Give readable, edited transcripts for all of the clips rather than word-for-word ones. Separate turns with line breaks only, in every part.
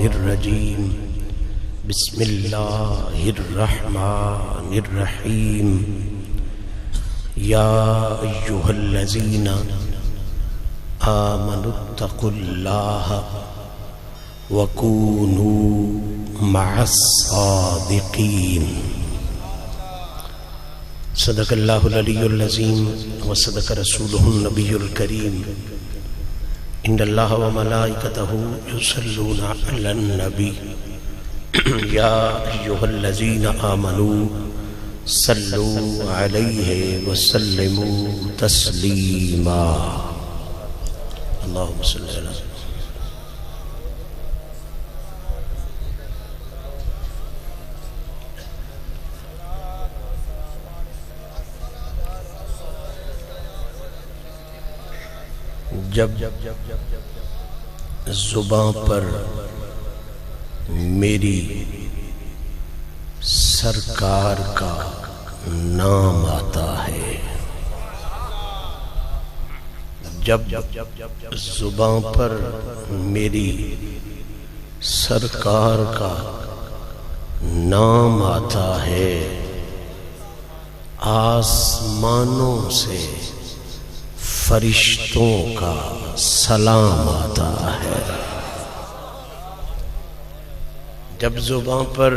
الرجیم بسم اللہ الرحمن الرحیم یا ایہا الذین آمنوا اتقوا اللہ وکونوا مع الصادقین۔ صدق اللہ العلی العظیم وصدق رسولہ النبی الکریم۔ ان اللہ وملائکتہ یصلون علی النبی یا ایہا الذین آمنوا صلوا علیہ وسلموا تسلیما۔ اللہم صلی اللہ علیہ وسلم۔ جب زباں پر میری سرکار کا نام آتا ہے، جب زباں پر میری سرکار کا نام آتا ہے، آسمانوں سے فرشتوں کا سلام آتا ہے۔ جب زباں پر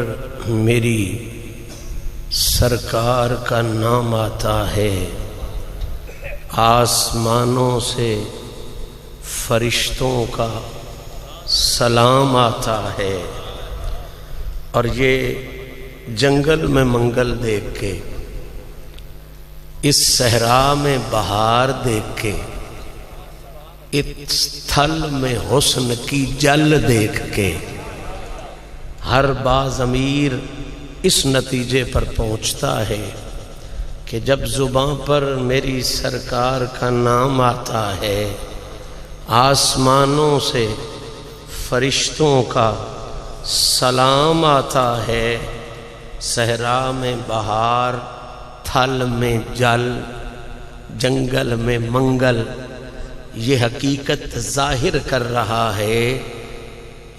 میری سرکار کا نام آتا ہے، آسمانوں سے فرشتوں کا سلام آتا ہے، اور یہ جنگل میں منگل دیکھ کے، اس صحرا میں بہار دیکھ کے، اس تھل میں حسن کی جل دیکھ کے، ہر باضمیر اس نتیجے پر پہنچتا ہے کہ جب زباں پر میری سرکار کا نام آتا ہے، آسمانوں سے فرشتوں کا سلام آتا ہے، صحرا میں بہار، تھل میں جل، جنگل میں منگل، یہ حقیقت ظاہر کر رہا ہے،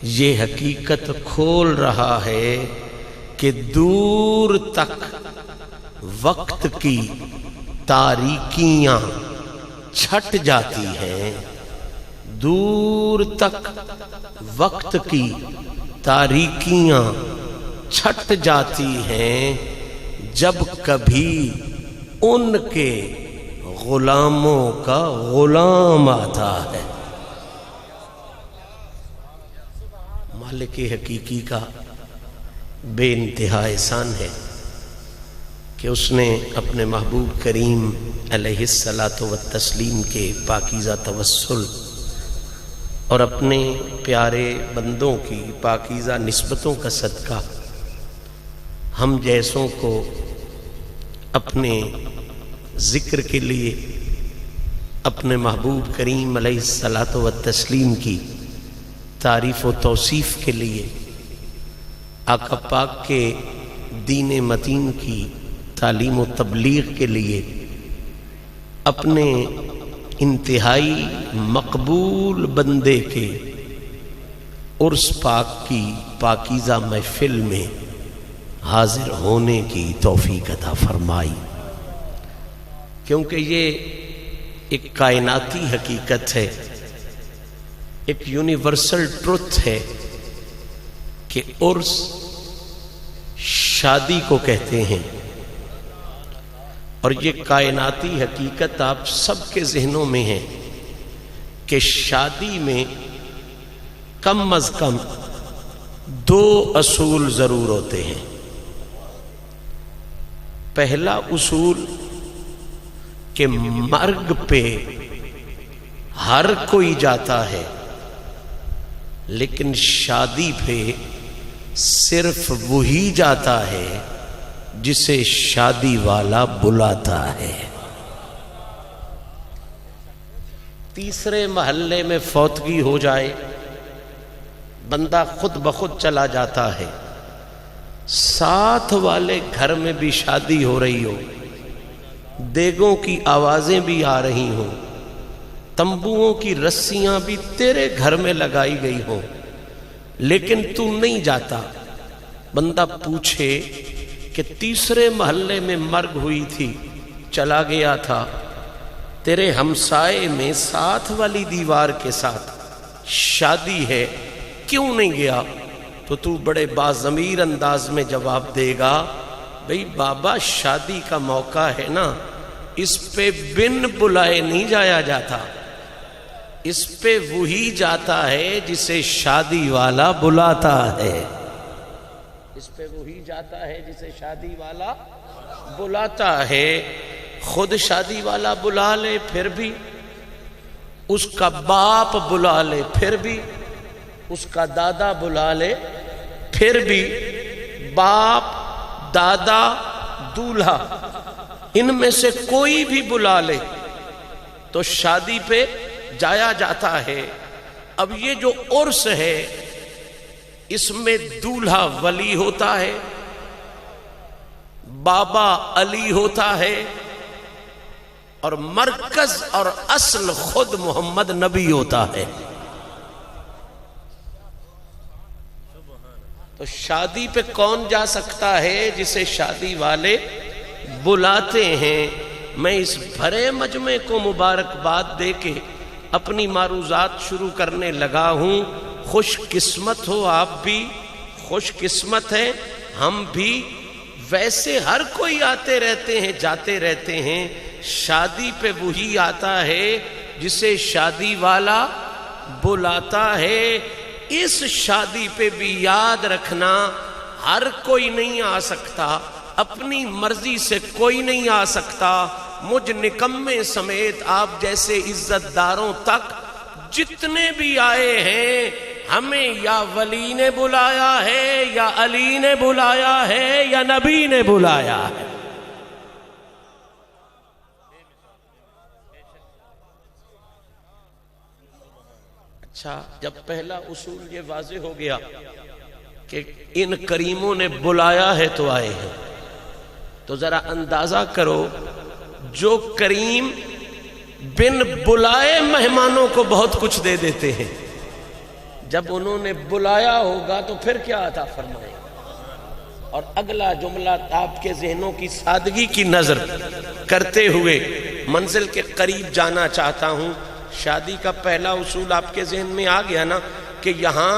یہ حقیقت کھول رہا ہے کہ دور تک وقت کی تاریکیاں چھٹ جاتی ہیں، دور تک وقت کی تاریکیاں چھٹ جاتی ہیں جب کبھی ان کے غلاموں کا غلام آتا ہے۔ مالک حقیقی کا بے انتہا احسان ہے کہ اس نے اپنے محبوب کریم علیہ الصلاۃ والتسلیم کے پاکیزہ توسل اور اپنے پیارے بندوں کی پاکیزہ نسبتوں کا صدقہ ہم جیسوں کو اپنے ذکر کے لیے، اپنے محبوب کریم علیہ الصلاۃ والتسلیم کی تعریف و توصیف کے لیے، آقا پاک کے دین متین کی تعلیم و تبلیغ کے لیے، اپنے انتہائی مقبول بندے کے عرس پاک کی پاکیزہ محفل میں حاضر ہونے کی توفیق عطا فرمائی، کیونکہ یہ ایک کائناتی حقیقت ہے، ایک یونیورسل ٹروتھ ہے کہ عرس شادی کو کہتے ہیں، اور یہ کائناتی حقیقت آپ سب کے ذہنوں میں ہے کہ شادی میں کم از کم 2 اصول ضرور ہوتے ہیں۔ پہلا اصول کہ مرگ پہ ہر کوئی جاتا ہے، لیکن شادی پہ صرف وہی جاتا ہے جسے شادی والا بلاتا ہے۔ تیسرے محلے میں فوتگی ہو جائے، بندہ خود بخود چلا جاتا ہے، ساتھ والے گھر میں بھی شادی ہو رہی ہو، دیگوں کی آوازیں بھی آ رہی ہوں، تمبوؤں کی رسیاں بھی تیرے گھر میں لگائی گئی ہوں، لیکن تو نہیں جاتا. بندہ پوچھے کہ تیسرے محلے میں مرگ ہوئی تھی, چلا گیا تھا, تیرے ہمسائے میں ساتھ والی دیوار کے ساتھ شادی ہے, کیوں نہیں گیا؟ تو تو بڑے باضمیر انداز میں جواب دے گا, بھئی بابا شادی کا موقع ہے نا, اس پہ بن بلائے نہیں جایا جاتا, اس پہ وہی جاتا ہے جسے شادی والا بلاتا ہے. اس پہ وہی جاتا ہے جسے شادی والا بلاتا ہے. خود شادی والا بلا لے پھر بھی, اس کا باپ بلا لے پھر بھی, اس کا دادا بلا لے پھر بھی, باپ, دادا, دولہا, ان میں سے کوئی بھی بلا لے تو شادی پہ جایا جاتا ہے. اب یہ جو عرس ہے اس میں دولہا ولی ہوتا ہے, بابا علی ہوتا ہے, اور مرکز اور اصل خود محمد نبی ہوتا ہے. تو شادی پہ کون جا سکتا ہے؟ جسے شادی والے بلاتے ہیں. میں اس بھرے مجمع کو مبارکباد دے کے اپنی معروضات شروع کرنے لگا ہوں. خوش قسمت ہو آپ بھی, خوش قسمت ہے ہم بھی. ویسے ہر کوئی آتے رہتے ہیں جاتے رہتے ہیں, شادی پہ وہی آتا ہے جسے شادی والا بلاتا ہے. اس شادی پہ بھی یاد رکھنا ہر کوئی نہیں آ سکتا, اپنی مرضی سے کوئی نہیں آ سکتا. مجھ نکمے سمیت آپ جیسے عزت داروں تک جتنے بھی آئے ہیں, ہمیں یا ولی نے بلایا ہے, یا علی نے بلایا ہے, یا نبی نے بلایا ہے. اچھا, جب پہلا اصول یہ واضح ہو گیا کہ ان کریموں نے بلایا ہے تو آئے ہیں, تو ذرا اندازہ کرو جو کریم بن بلائے مہمانوں کو بہت کچھ دے دیتے ہیں, جب انہوں نے بلایا ہوگا تو پھر کیا عطا فرمائے. اور اگلا جملہ آپ کے ذہنوں کی سادگی کی نظر کرتے ہوئے منزل کے قریب جانا چاہتا ہوں. شادی کا پہلا اصول آپ کے ذہن میں آ گیا نا کہ یہاں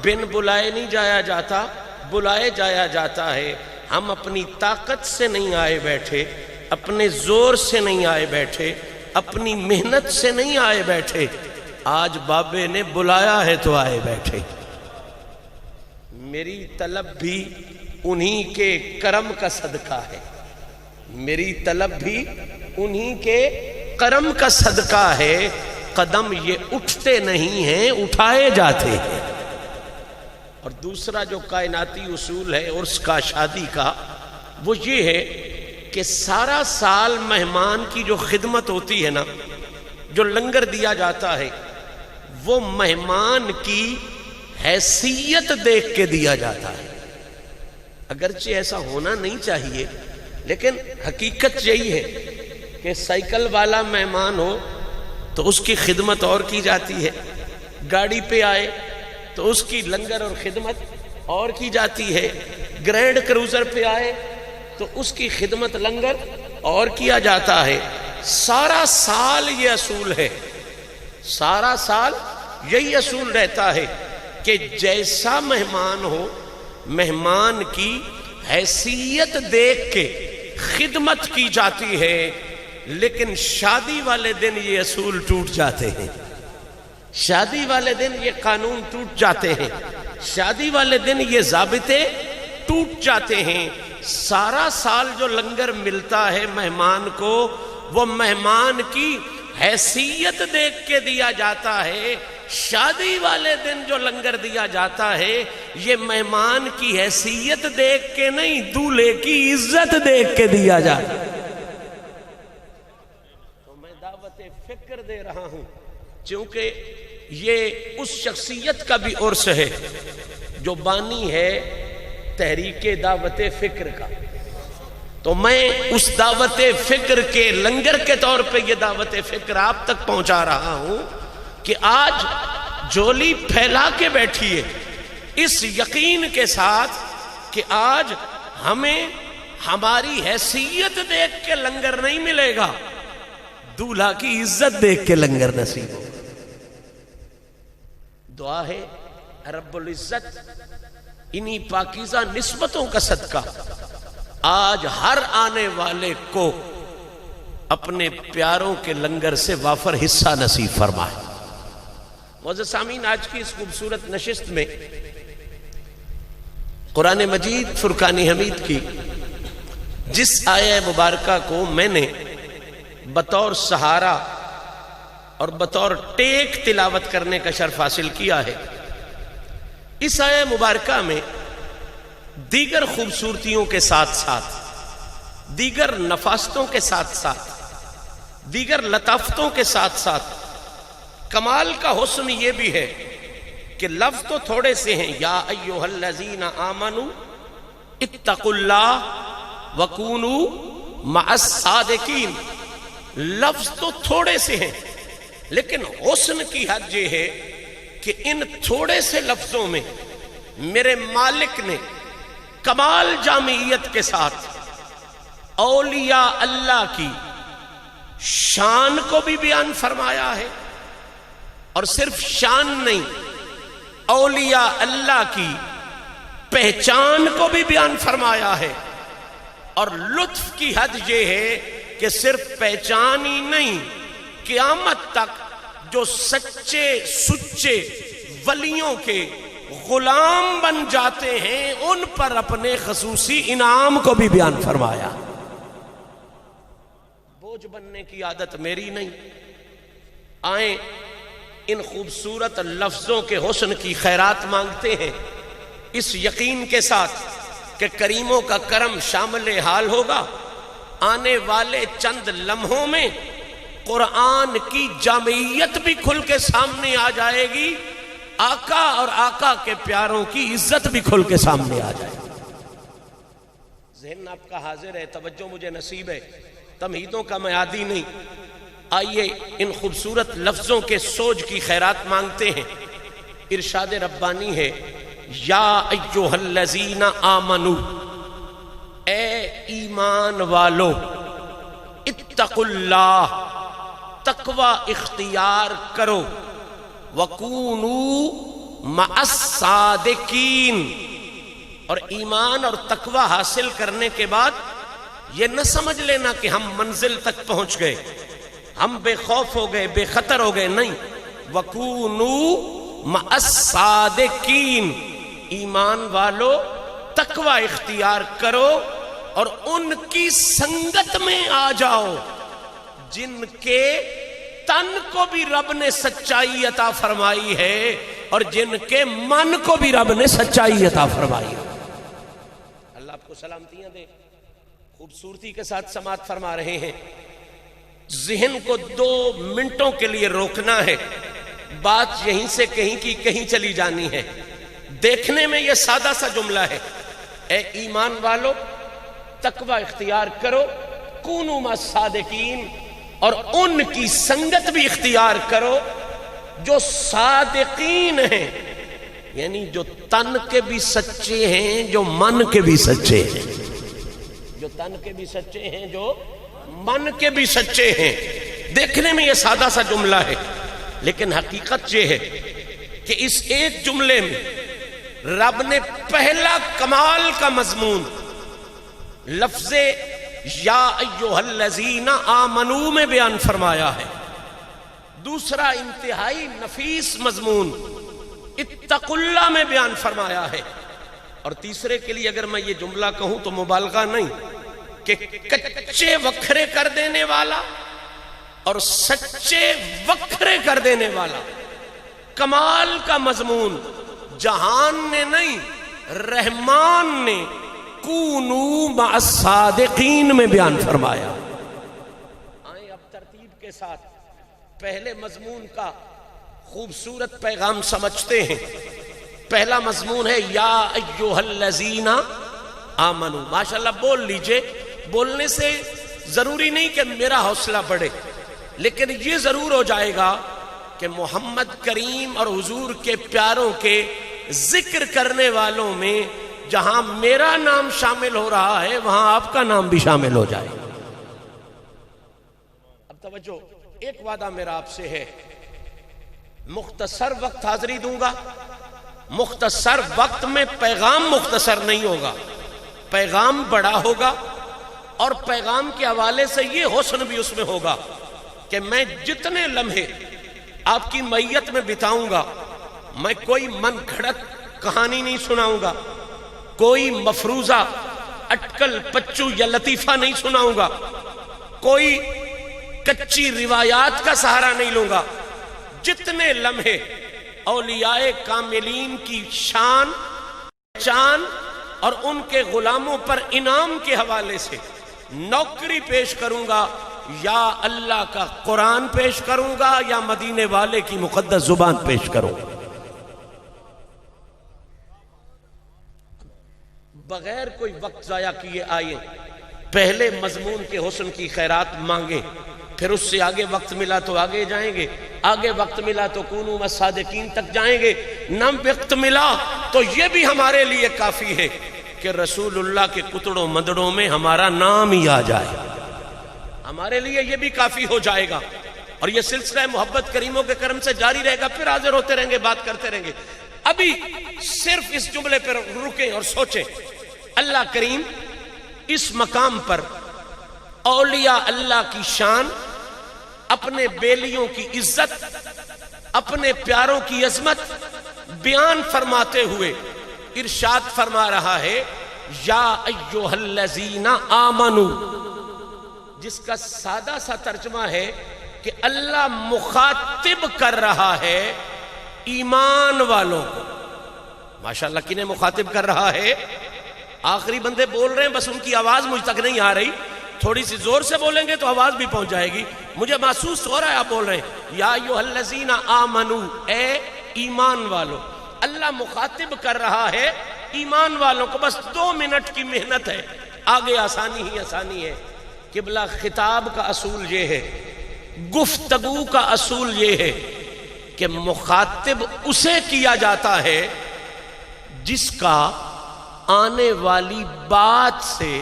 بن بلائے نہیں جایا جاتا, بلائے جایا جاتا ہے. ہم اپنی طاقت سے نہیں آئے بیٹھے, اپنے زور سے نہیں آئے بیٹھے, اپنی محنت سے نہیں آئے بیٹھے. آج بابے نے بلایا ہے تو آئے بیٹھے. میری طلب بھی انہی کے کرم کا صدقہ ہے, میری طلب بھی انہی کے کرم کا صدقہ ہے. قدم یہ اٹھتے نہیں ہیں, اٹھائے جاتے ہیں. اور دوسرا جو کائناتی اصول ہے عرس کا, شادی کا, وہ یہ ہے کہ سارا سال مہمان کی جو خدمت ہوتی ہے نا, جو لنگر دیا جاتا ہے, وہ مہمان کی حیثیت دیکھ کے دیا جاتا ہے. اگرچہ ایسا ہونا نہیں چاہیے, لیکن حقیقت یہی ہے کہ سائیکل والا مہمان ہو تو اس کی خدمت اور کی جاتی ہے, گاڑی پہ آئے تو اس کی لنگر اور خدمت اور کی جاتی ہے, گرینڈ کروزر پہ آئے تو اس کی خدمت لنگر اور کیا جاتا ہے. سارا سال یہ اصول ہے, سارا سال یہی اصول رہتا ہے کہ جیسا مہمان ہو, مہمان کی حیثیت دیکھ کے خدمت کی جاتی ہے. لیکن شادی والے دن یہ اصول ٹوٹ جاتے ہیں, شادی والے دن یہ قانون ٹوٹ جاتے ہیں, شادی والے دن یہ ضابطے ٹوٹ جاتے ہیں. سارا سال جو لنگر ملتا ہے مہمان کو, وہ مہمان کی حیثیت دیکھ کے دیا جاتا ہے. شادی والے دن جو لنگر دیا جاتا ہے یہ مہمان کی حیثیت دیکھ کے نہیں, دولہے کی عزت دیکھ کے دیا جاتا ہے. تو میں دعوت فکر دے رہا ہوں چونکہ یہ اس شخصیت کا بھی عرس ہے جو بانی ہے تحریک دعوت فکر کا. تو میں اس دعوت فکر کے لنگر کے طور پہ یہ دعوت فکر آپ تک پہنچا رہا ہوں کہ آج جھولی پھیلا کے بیٹھیے, اس یقین کے ساتھ کہ آج ہمیں ہماری حیثیت دیکھ کے لنگر نہیں ملے گا، دولہا کی عزت دیکھ کے لنگر نصیب ہوگا۔ دعا ہے رب العزت انہی پاکیزہ نسبتوں کا صدقہ آج ہر آنے والے کو اپنے پیاروں کے لنگر سے وافر حصہ نصیب فرمائے۔ معزز سامعین، آج کی اس خوبصورت نشست میں قرآن مجید فرقان حمید کی جس آیہ مبارکہ کو میں نے بطور سہارا اور بطور ٹیک تلاوت کرنے کا شرف حاصل کیا ہے، اس آیہ مبارکہ میں دیگر خوبصورتیوں کے ساتھ ساتھ، دیگر نفاستوں کے ساتھ ساتھ، دیگر لطافتوں کے ساتھ ساتھ کمال کا حسن یہ بھی ہے کہ لفظ تو تھوڑے سے ہیں، یا ایھا الذین آمنوا اتقوا اللہ وکونوا مع الصادقین، لفظ تو تھوڑے سے ہیں لیکن حسن کی حد یہ ہے کہ ان تھوڑے سے لفظوں میں میرے مالک نے کمال جامعیت کے ساتھ اولیاء اللہ کی شان کو بھی بیان فرمایا ہے، اور صرف شان نہیں، اولیاء اللہ کی پہچان کو بھی بیان فرمایا ہے، اور لطف کی حد یہ ہے کہ صرف پہچان ہی نہیں، قیامت تک جو سچے سچے ولیوں کے غلام بن جاتے ہیں ان پر اپنے خصوصی انعام کو بھی بیان فرمایا۔ بوجھ بننے کی عادت میری نہیں، آئیں ان خوبصورت لفظوں کے حسن کی خیرات مانگتے ہیں، اس یقین کے ساتھ کہ کریموں کا کرم شامل حال ہوگا، آنے والے چند لمحوں میں قرآن کی جامعیت بھی کھل کے سامنے آ جائے گی، آقا اور آقا کے پیاروں کی عزت بھی کھل کے سامنے آ جائے گی۔ ذہن آپ کا حاضر ہے، توجہ مجھے نصیب ہے، تمہیدوں کا میں عادی نہیں۔ آئیے ان خوبصورت لفظوں کے سوج کی خیرات مانگتے ہیں۔ ارشاد ربانی ہے، یا ایھا الذین آمنوا، اے ایمان والو، اتقوا اللہ، تقوی اختیار کرو، وَكُونُوا مَعَ الصَّادِقِينَ، اور ایمان اور تقوی حاصل کرنے کے بعد یہ نہ سمجھ لینا کہ ہم منزل تک پہنچ گئے، ہم بے خوف ہو گئے، بے خطر ہو گئے، نہیں، وَكُونُوا مَعَ الصَّادِقِينَ، ایمان والو تقوی اختیار کرو اور ان کی سنگت میں آ جاؤ جن کے تن کو بھی رب نے سچائی عطا فرمائی ہے اور جن کے من کو بھی رب نے سچائی عطا فرمائی ہے۔ اللہ آپ کو سلامتیاں دے، خوبصورتی کے ساتھ سماعت فرما رہے ہیں۔ ذہن کو 2 منٹوں کے لیے روکنا ہے، بات یہیں سے کہیں کی کہیں چلی جانی ہے۔ دیکھنے میں یہ سادہ سا جملہ ہے، اے ایمان والو تقوی اختیار کرو، کونوا مع الصادقین، اور ان کی سنگت بھی اختیار کرو جو صادقین ہیں، یعنی جو تن کے بھی سچے ہیں، جو من کے بھی سچے ہیں، جو تن کے بھی سچے ہیں، جو من کے بھی سچے ہیں۔ دیکھنے میں یہ سادہ سا جملہ ہے لیکن حقیقت یہ ہے کہ اس ایک جملے میں رب نے پہلا کمال کا مضمون لفظ یا ایھا الذین آمنوا میں بیان فرمایا ہے، دوسرا انتہائی نفیس مضمون اتقوا اللہ میں بیان فرمایا ہے، اور تیسرے کے لیے اگر میں یہ جملہ کہوں تو مبالغہ نہیں کہ کچے وکھرے کر دینے والا اور سچے وکھرے کر دینے والا کمال کا مضمون جہان نے نہیں، رحمان نے کونوا مع الصادقین میں بیان فرمایا۔ آئیں اب ترتیب کے ساتھ پہلے مضمون کا خوبصورت پیغام سمجھتے ہیں۔ پہلا مضمون ہے یا ایھا الذین آمنوا۔ ماشاءاللہ بول لیجئے، بولنے سے ضروری نہیں کہ میرا حوصلہ بڑھے، لیکن یہ ضرور ہو جائے گا کہ محمد کریم اور حضور کے پیاروں کے ذکر کرنے والوں میں جہاں میرا نام شامل ہو رہا ہے وہاں آپ کا نام بھی شامل ہو جائے۔ اب توجہ، ایک وعدہ میرا آپ سے ہے، مختصر وقت حاضری دوں گا، مختصر وقت میں پیغام مختصر نہیں ہوگا، پیغام بڑا ہوگا، اور پیغام کے حوالے سے یہ حسن بھی اس میں ہوگا کہ میں جتنے لمحے آپ کی معیت میں بتاؤں گا میں کوئی من گھڑت کہانی نہیں سناؤں گا، کوئی مفروضہ اٹکل پچو یا لطیفہ نہیں سناؤں گا، کوئی کچی روایات کا سہارا نہیں لوں گا۔ جتنے لمحے اولیاء کاملین کی شان چان اور ان کے غلاموں پر انعام کے حوالے سے نوکری پیش کروں گا، یا اللہ کا قرآن پیش کروں گا یا مدینے والے کی مقدس زبان پیش کروں گا۔ بغیر کوئی وقت ضائع کیے آئے، پہلے مضمون کے حسن کی خیرات مانگیں، پھر اس سے آگے وقت ملا تو آگے جائیں گے، آگے وقت ملا تو کونوا الصادقین تک جائیں گے، نہ وقت ملا تو یہ بھی ہمارے لیے کافی ہے کہ رسول اللہ کے کتڑوں مدڑوں میں ہمارا نام ہی آ جائے، ہمارے لیے یہ بھی کافی ہو جائے گا۔ اور یہ سلسلہ محبت کریموں کے کرم سے جاری رہے گا، پھر حاضر ہوتے رہیں گے، بات کرتے رہیں گے۔ ابھی صرف اس جملے پر رکیں اور سوچیں، اللہ کریم اس مقام پر اولیاء اللہ کی شان، اپنے بیلیوں کی عزت، اپنے پیاروں کی عظمت بیان فرماتے ہوئے ارشاد فرما رہا ہے، یا ایھا الذین آمنوا، جس کا سادہ سا ترجمہ ہے کہ اللہ مخاطب کر رہا ہے ایمان والوں کو۔ ماشاءاللہ کنہیں مخاطب کر رہا ہے؟ آخری بندے بول رہے ہیں، بس ان کی آواز مجھ تک نہیں آ رہی، تھوڑی سی زور سے بولیں گے تو آواز بھی پہنچ جائے گی، مجھے محسوس ہو رہا ہے آپ بول رہے ہیں یا ایھا الذین آمنوا، اے ایمان والو۔ اللہ مخاطب کر رہا ہے ایمان والوں کو، بس 2 منٹ کی محنت ہے، آگے آسانی ہی آسانی ہے۔ قبلہ خطاب کا اصول یہ ہے، گفتگو کا اصول یہ ہے کہ مخاطب اسے کیا جاتا ہے جس کا آنے والی بات سے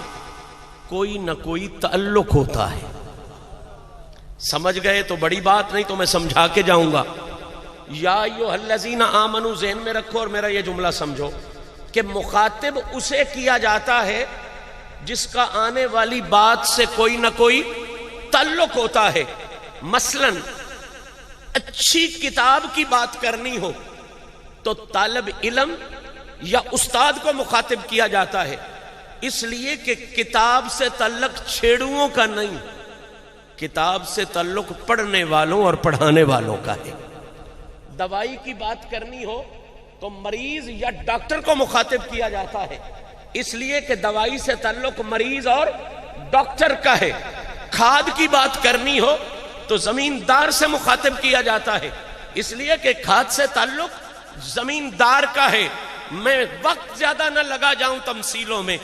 کوئی نہ کوئی تعلق ہوتا ہے۔ سمجھ گئے تو بڑی بات، نہیں تو میں سمجھا کے جاؤں گا۔ یا ایھا الذین آمنوا ذہن میں رکھو اور میرا یہ جملہ سمجھو کہ مخاطب اسے کیا جاتا ہے جس کا آنے والی بات سے کوئی نہ کوئی تعلق ہوتا ہے۔ مثلا اچھی کتاب کی بات کرنی ہو تو طالب علم یا استاد کو مخاطب کیا جاتا ہے، اس لیے کہ کتاب سے تعلق چھیڑوؤں کا نہیں، کتاب سے تعلق پڑھنے والوں اور پڑھانے والوں کا ہے۔ دوائی کی بات کرنی ہو تو مریض یا ڈاکٹر کو مخاطب کیا جاتا ہے، اس لیے کہ دوائی سے تعلق مریض اور ڈاکٹر کا ہے۔ کھاد کی بات کرنی ہو تو زمیندار سے مخاطب کیا جاتا ہے، اس لیے کہ کھاد سے تعلق زمیندار کا ہے۔ میں وقت زیادہ نہ لگا جاؤں تمثیلوں میں،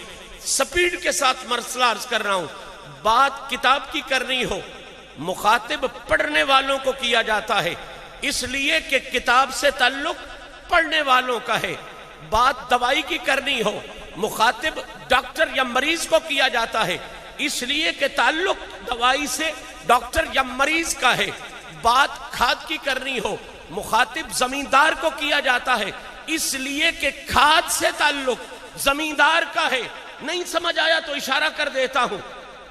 سپیڈ کے ساتھ مرسلہ عرض کر رہا ہوں۔ بات کتاب کی کرنی ہو، مخاطب پڑھنے والوں کو کیا جاتا ہے، اس لیے کہ کتاب سے تعلق پڑھنے والوں کا ہے۔ بات دوائی کی کرنی ہو، مخاطب ڈاکٹر یا مریض کو کیا جاتا ہے، اس لیے کہ تعلق دوائی سے ڈاکٹر یا مریض کا ہے۔ بات کھاد کی کرنی ہو، مخاطب زمیندار کو کیا جاتا ہے، اس لیے کہ کھاد سے تعلق زمیندار کا ہے۔ نہیں سمجھ آیا تو اشارہ کر دیتا ہوں،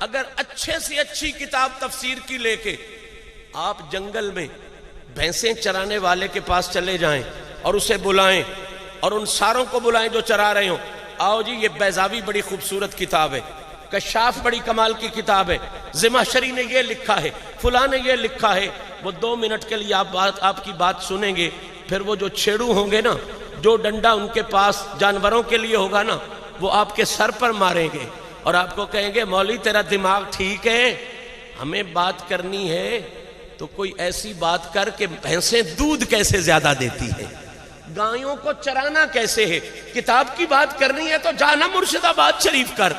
اگر اچھے سے اچھی کتاب تفسیر کی لے کے آپ جنگل میں بھینسیں چرانے والے کے پاس چلے جائیں اور اسے بلائیں اور ان ساروں کو بلائیں جو چرا رہے ہوں، آؤ جی یہ بیضاوی بڑی خوبصورت کتاب ہے، کشاف بڑی کمال کی کتاب ہے، زمخشری نے یہ لکھا ہے، فلاں نے یہ لکھا ہے۔ وہ 2 منٹ کے لیے آپ کی بات سنیں گے، پھر وہ جو چھیڑو ہوں گے نا، جو ڈنڈا ان کے پاس جانوروں کے لیے ہوگا نا، وہ آپ کے سر پر ماریں گے اور آپ کو کہیں گے مولوی تیرا دماغ ٹھیک ہے، ہمیں بات کرنی ہے تو کوئی ایسی بات کر کہ بھینسیں دودھ کیسے زیادہ دیتی ہیں، گایوں کو چرانا کیسے ہے۔ کتاب کی بات کرنی ہے تو جانا مرشد آباد شریف کر،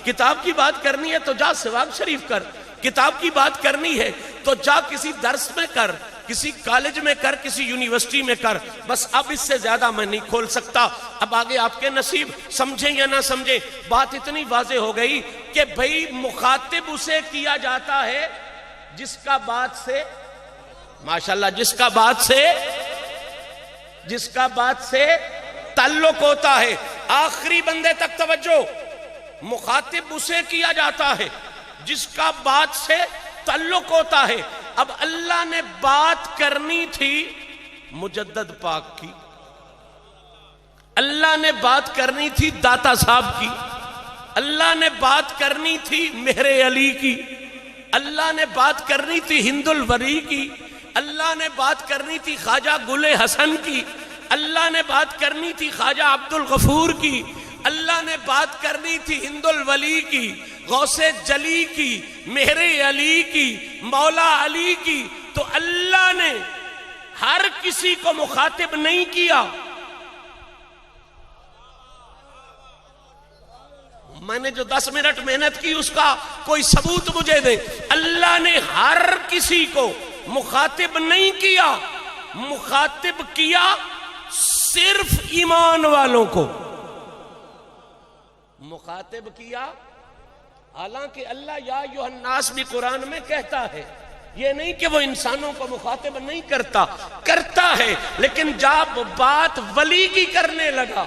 کتاب کی بات کرنی ہے تو جا سواگ شریف کر، کتاب کی بات کرنی ہے تو جا کسی درس میں کر، کسی کالج میں کر، کسی یونیورسٹی میں کر، بس اب اس سے زیادہ میں نہیں کھول سکتا، اب آگے آپ کے نصیب، سمجھیں یا نہ سمجھیں۔ بات اتنی واضح ہو گئی کہ بھئی مخاطب اسے کیا جاتا ہے جس کا بات سے، ماشاءاللہ، جس کا بات سے تعلق ہوتا ہے۔ آخری بندے تک توجہ، مخاطب اسے کیا جاتا ہے جس کا بات سے تعلق ہوتا ہے۔ اب اللہ نے بات کرنی تھی مجدد پاک کی، اللہ نے بات کرنی تھی داتا صاحب کی، اللہ نے بات کرنی تھی مہر علی کی، اللہ نے بات کرنی تھی ہند الوری کی، اللہ نے بات کرنی تھی خواجہ گل حسن کی، اللہ نے بات کرنی تھی خواجہ عبد الغفور کی، اللہ نے بات کرنی تھی ہند الولی کی، غوث جلی کی، مہر علی کی، مولا علی کی۔ تو اللہ نے ہر کسی کو مخاطب نہیں کیا۔ میں نے جو 10 منٹ محنت کی اس کا کوئی ثبوت مجھے دے۔ اللہ نے ہر کسی کو مخاطب نہیں کیا، مخاطب کیا صرف ایمان والوں کو، مخاطب کیا۔ حالانکہ اللہ یا ایھا الناس بھی قرآن میں کہتا ہے، یہ نہیں کہ وہ انسانوں کو مخاطب نہیں کرتا ہے، لیکن جب بات ولی کی کرنے لگا،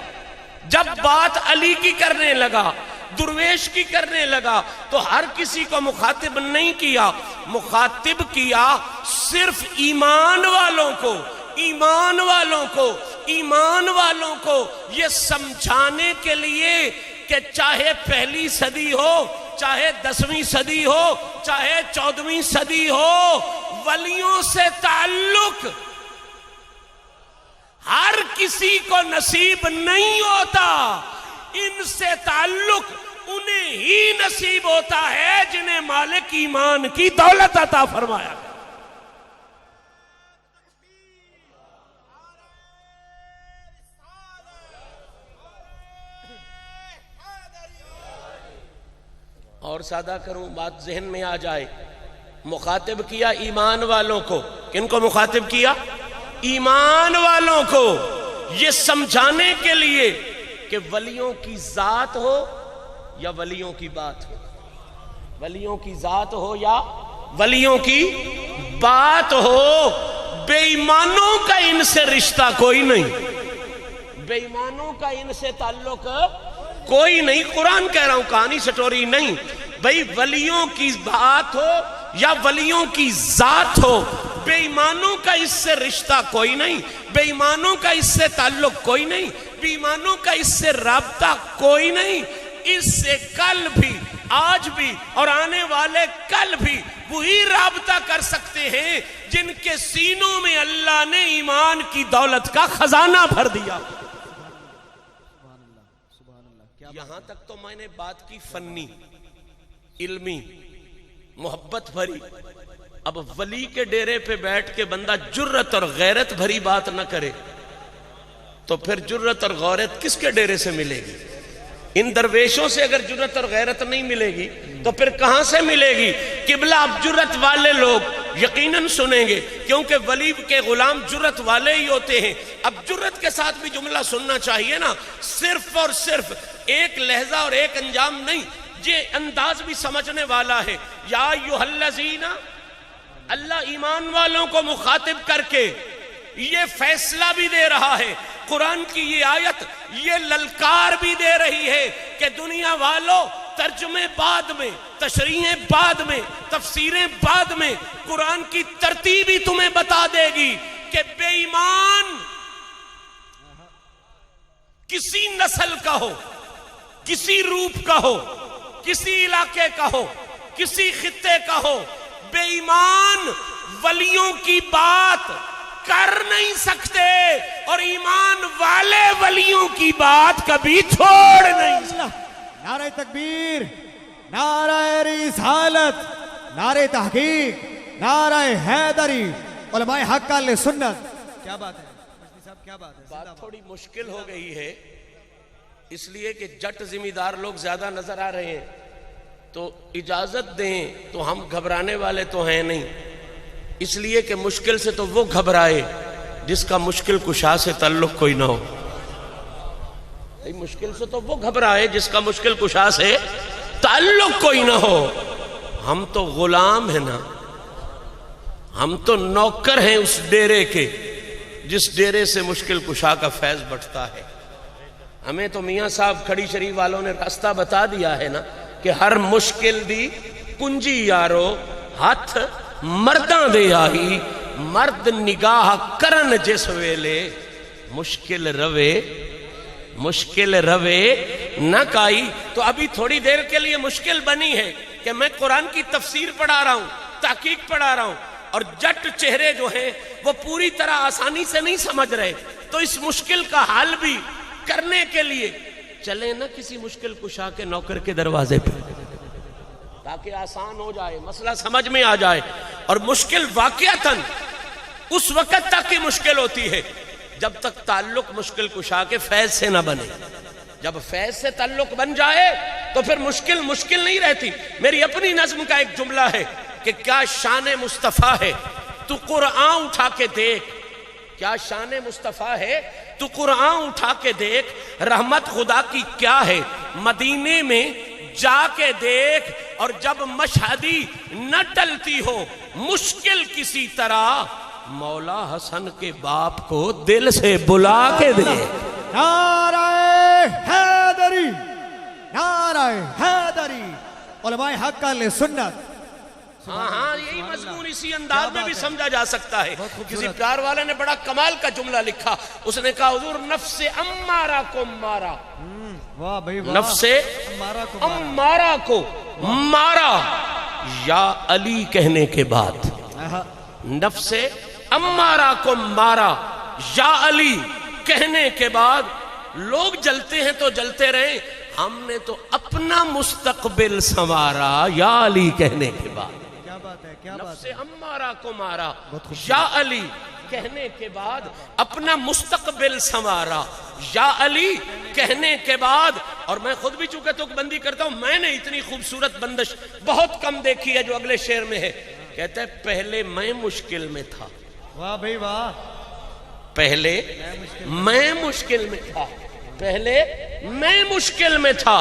جب بات علی کی کرنے لگا، درویش کی کرنے لگا، تو ہر کسی کو مخاطب نہیں کیا، مخاطب کیا صرف ایمان والوں کو، ایمان والوں کو، ایمان والوں کو، یہ سمجھانے کے لیے کہ چاہے پہلی صدی ہو، چاہے 10ویں صدی ہو، چاہے 14ویں صدی ہو، ولیوں سے تعلق ہر کسی کو نصیب نہیں ہوتا، ان سے تعلق انہیں ہی نصیب ہوتا ہے جنہیں مالک ایمان کی دولت عطا فرمایا۔ اور سادہ کروں، بات ذہن میں آ جائے، مخاطب کیا ایمان والوں کو۔ کن کو مخاطب کیا؟ ایمان والوں کو، یہ سمجھانے کے لیے کہ ولیوں کی ذات ہو یا ولیوں کی بات ہو، ولیوں کی ذات ہو یا ولیوں کی بات ہو، بے ایمانوں کا ان سے رشتہ کوئی نہیں، بے ایمانوں کا ان سے تعلق کوئی نہیں۔ قرآن کہہ رہا ہوں، کہانی سٹوری نہیں۔ بھئی ولیوں کی بات ہو یا ولیوں کی ذات ہو، بے ایمانوں کا اس سے رشتہ کوئی نہیں، بے ایمانوں کا اس سے تعلق کوئی نہیں، بے ایمانوں کا اس سے رابطہ کوئی نہیں۔ اس سے کل بھی، آج بھی اور آنے والے کل بھی وہی رابطہ کر سکتے ہیں جن کے سینوں میں اللہ نے ایمان کی دولت کا خزانہ بھر دیا۔ یہاں تک تو میں نے بات کی فنی، علمی، محبت بھری۔ اب ولی کے ڈیرے پہ بیٹھ کے بندہ جرت اور غیرت بھری بات نہ کرے تو پھر جرت اور غیرت کس کے ڈیرے سے ملے گی؟ ان درویشوں سے اگر جرت اور غیرت نہیں ملے گی تو پھر کہاں سے ملے گی؟ قبلہ اب جرت والے لوگ یقیناً سنیں گے، کیونکہ ولی کے غلام جرت والے ہی ہوتے ہیں۔ اب جرت کے ساتھ بھی جملہ سننا چاہیے نا، صرف اور صرف ایک لہجہ اور ایک انجام نہیں، یہ انداز بھی سمجھنے والا ہے۔ یا ایھا الذین، اللہ ایمان والوں کو مخاطب کر کے یہ فیصلہ بھی دے رہا ہے، قرآن کی یہ آیت یہ للکار بھی دے رہی ہے کہ دنیا والوں، ترجمے بعد میں، تشریحیں بعد میں، تفسیریں بعد میں، قرآن کی ترتیب ہی تمہیں بتا دے گی کہ بے ایمان کسی نسل کا ہو، کسی روپ کا ہو، کسی علاقے کا ہو، کسی خطے کا ہو، بے ایمان ولیوں کی بات کر نہیں سکتے اور ایمان والے ولیوں کی بات کبھی چھوڑ نہیں سکتے۔
نعرہ تکبیر، نعرہ رسالت، نعرہ تحقیق، نعرہ حیدری، علماء حق اہل سنت۔ کیا بات ہے مجدی صاحب، کیا بات ہے؟
بات تھوڑی مشکل ہو گئی ہے اس لیے کہ جٹ ذمہ دار لوگ زیادہ نظر آ رہے ہیں، تو اجازت دیں تو ہم گھبرانے والے تو ہیں نہیں، اس لیے کہ مشکل سے تو وہ گھبرائے جس کا مشکل کشا سے تعلق کوئی نہ ہو. مشکل سے تو وہ گھبرائے جس کا مشکل کشا سے تعلق کوئی نہ ہو. ہم تو غلام ہیں نا، ہم تو نوکر ہیں اس ڈیرے کے جس ڈیرے سے مشکل کشا کا فیض بٹتا ہے. ہمیں تو میاں صاحب کھڑی شریف والوں نے راستہ بتا دیا ہے نا کہ ہر مشکل دی کنجی یارو ہاتھ مرداں دے آئی، مرد نگاہ کرن جس ویلے مشکل روے نہ کائی. تو ابھی تھوڑی دیر کے لیے مشکل بنی ہے کہ میں قرآن کی تفسیر پڑھا رہا ہوں، تحقیق پڑھا رہا ہوں، اور جٹ چہرے جو ہیں وہ پوری طرح آسانی سے نہیں سمجھ رہے. تو اس مشکل کا حل بھی کرنے کے لیے چلیں نا کسی مشکل کشا کے نوکر کے دروازے پہ، تاکہ آسان ہو جائے، مسئلہ سمجھ میں آ جائے. اور مشکل واقعتاً اس وقت تک کی مشکل ہوتی ہے جب تک تعلق مشکل کشا کے فیض سے نہ بنے. جب فیض سے تعلق بن جائے تو پھر مشکل نہیں رہتی. میری اپنی نظم کا ایک جملہ ہے کہ کیا شان مصطفیٰ ہے تو قرآن اٹھا کے دیکھ، کیا شان مصطفیٰ ہے تو قرآن اٹھا کے دیکھ، رحمت خدا کی کیا ہے مدینے میں جا کے دیکھ. اور جب مشہدی نہ ٹلتی ہو مشکل کسی طرح، مولا حسن کے باپ کو دل سے بلا کے دے.
نعرہ حیدری، نعرہ حیدری، علماء حق اہل سنت.
ہاں یہی مضمون اسی انداز میں بھی سمجھا جا سکتا ہے. کسی پیار والے نے بڑا کمال کا جملہ لکھا، اس نے کہا حضور نفس امارہ کو مارا،
واہ بھائی واہ،
نفس امارہ کو مارا یا علی کہنے کے بعد، نفس امارہ کو مارا یا علی کہنے کے بعد. لوگ جلتے ہیں تو جلتے رہیں، ہم نے تو اپنا مستقبل سنوارا یا علی کہنے کے بعد. نفس امارہ کو مارا یا علی کہنے کے بعد اپنا مستقبل سنوارا یا علی کہنے کے بعد. اور میں خود بھی چونکہ تک بندی کرتا ہوں، میں نے اتنی خوبصورت بندش بہت کم دیکھی ہے جو اگلے شعر میں ہے. کہتا ہے پہلے میں مشکل میں تھا،
واہ بھائی واہ،
پہلے میں مشکل میں تھا، پہلے میں مشکل میں تھا،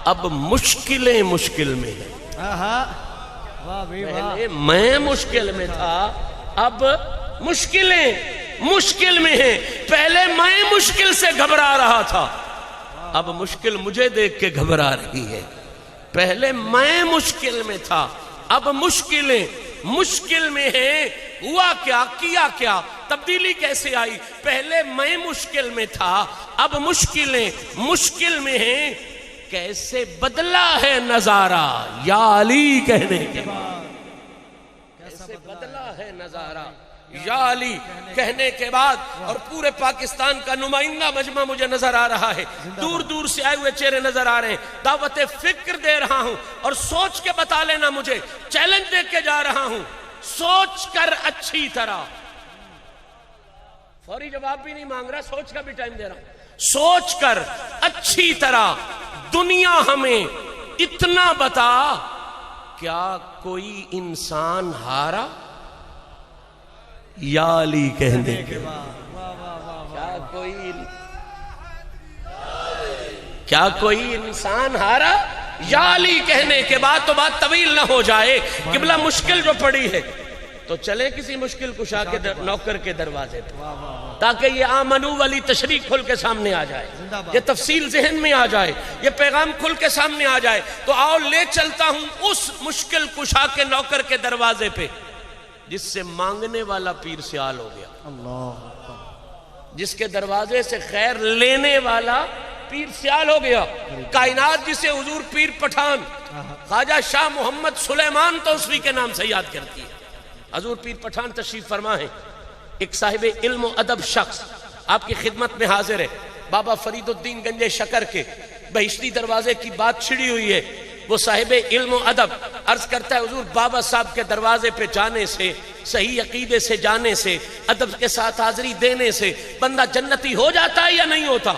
اب مشکلیں مشکل میں ہیں. پہلے میں مشکل میں تھا، اب مشکلیں مشکل میں ہیں. پہلے میں مشکل سے گھبرا رہا تھا، اب مشکل مجھے دیکھ کے گھبرا رہی ہے. پہلے میں مشکل میں تھا، اب مشکلیں مشکل میں ہیں. ہوا کیا، کیا کیا، تبدیلی کیسے آئی؟ پہلے میں مشکل میں تھا، اب مشکلیں مشکل میں ہیں. کیسے بدلا ہے نظارہ یا علی کہنے کے بعد، کیسے بدلا ہے نظارہ یا علی کہنے کے بعد. اور پورے پاکستان کا نمائندہ مجمع مجھے نظر آ رہا ہے، دور دور سے آئے ہوئے چہرے نظر آ رہے ہیں. دعوت فکر دے رہا ہوں اور سوچ کے بتا لینا، مجھے چیلنج دے کے جا رہا ہوں. سوچ کر اچھی طرح، فوری جواب بھی نہیں مانگ رہا، سوچ کا بھی ٹائم دے رہا ہوں. سوچ کر اچھی طرح دنیا ہمیں اتنا بتا، کیا کوئی انسان ہارا یا علی کہنے کے کیا کوئی انسان ہارا یا علی کہنے کے بعد. تو بات طویل نہ ہو جائے، قبلہ مشکل جو پڑی ہے تو چلے کسی مشکل کشا کے نوکر کے دروازے پہ، تاکہ یہ آمنو والی تشریح کھل کے سامنے آ جائے، یہ تفصیل ذہن میں آ جائے، یہ پیغام کھل کے سامنے آ جائے. تو آؤ لے چلتا ہوں اس مشکل کشا کے نوکر کے دروازے پہ جس سے مانگنے والا پیر سیال ہو گیا، جس کے دروازے سے خیر لینے والا پیر سیال ہو گیا. کائنات جسے حضور پیر پٹھان خواجہ شاہ محمد سلیمان توسوی کے نام سے یاد کرتی ہے. حضور پیر پٹھان تشریف فرما ہے، ایک صاحب علم و ادب شخص آپ کی خدمت میں حاضر ہے. بابا فرید الدین گنج شکر کے بہشتی دروازے کی بات چھڑی ہوئی ہے. وہ صاحب علم و ادب عرض کرتا ہے حضور بابا صاحب کے دروازے پہ جانے سے، صحیح عقیدے سے جانے سے، ادب کے ساتھ حاضری دینے سے بندہ جنتی ہو جاتا ہے یا نہیں ہوتا؟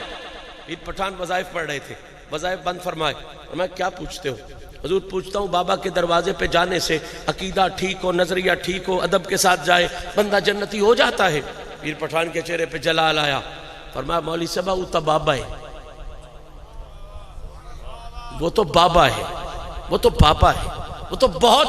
پیر پٹھان وظائف پڑھ رہے تھے، وظائف بند فرمائے، اور میں کیا پوچھتے ہو؟ حضور پوچھتا ہوں بابا کے دروازے پہ جانے سے عقیدہ ٹھیک ہو، نظریہ ٹھیک ہو، ادب کے ساتھ جائے بندہ جنتی ہو جاتا ہے؟ پیر پٹھان کے چہرے پہ جلال آیا، فرمایا مولوی صاحب وہ تو بابا ہے، وہ تو بابا ہے، وہ تو پاپا ہے، وہ تو بہت